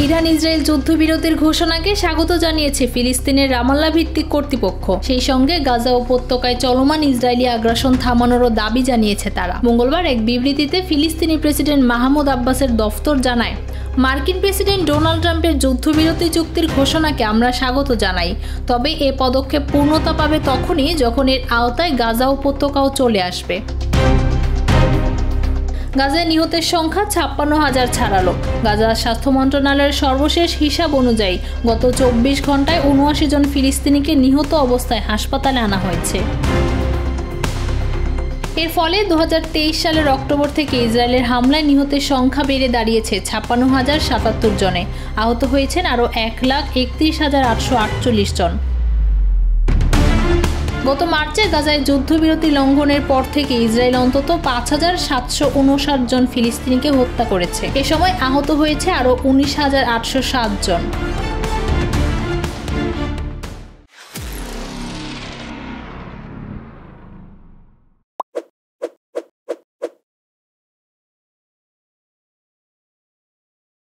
Iran Israel যুদ্ধবিরতির ঘোষণাকে স্বাগত জানিয়েছে ফিলিস্তিনের রামাল্লা ভিত্তিক কর্তৃপক্ষ। সেই সঙ্গে গাজা উপত্যকায় চলমান ইসরায়েলি আগ্রাসন থামানোরও দাবি জানিয়েছে তারা। মঙ্গলবার এক বিবৃতিতে ফিলিস্তিনি প্রেসিডেন্ট মাহমুদ আব্বাসের দফতর জানায়, মার্কিন প্রেসিডেন্ট ডোনাল্ড ট্রাম্পের যুদ্ধবিরতি চুক্তির ঘোষণাকে আমরা স্বাগত জানাই, তবে এ পদক্ষেপ পূর্ণতা পাবে তখনই যখন এর আওতায় গাজা উপত্যকাও চলে আসবে। গাজায় নিহতের সংখ্যা 56,000 ছাড়ালো। গাজার স্বাস্থ্য মন্ত্রণালয়ের সর্বশেষ হিসাব অনুযায়ী গত 24 ঘন্টায় 79 জন ফিলিস্তিনিকে নিহত অবস্থায় হাসপাতালে আনা হয়েছে। এর ফলে 2023 সালের অক্টোবর থেকে ইসরায়েলের হামলায় নিহতের সংখ্যা বেড়ে দাঁড়িয়েছে 56,077 জনে। আহত হয়েছেন আরও 1,31,848 জন। গত মার্চে গাজায় যুদ্ধবিরতি লঙ্ঘনের পর থেকে ইসরায়েল অন্তত 5,759 জন ফিলিস্তিনিকে হত্যা করেছে। এ সময় আহত হয়েছে আরও 19,807 জন।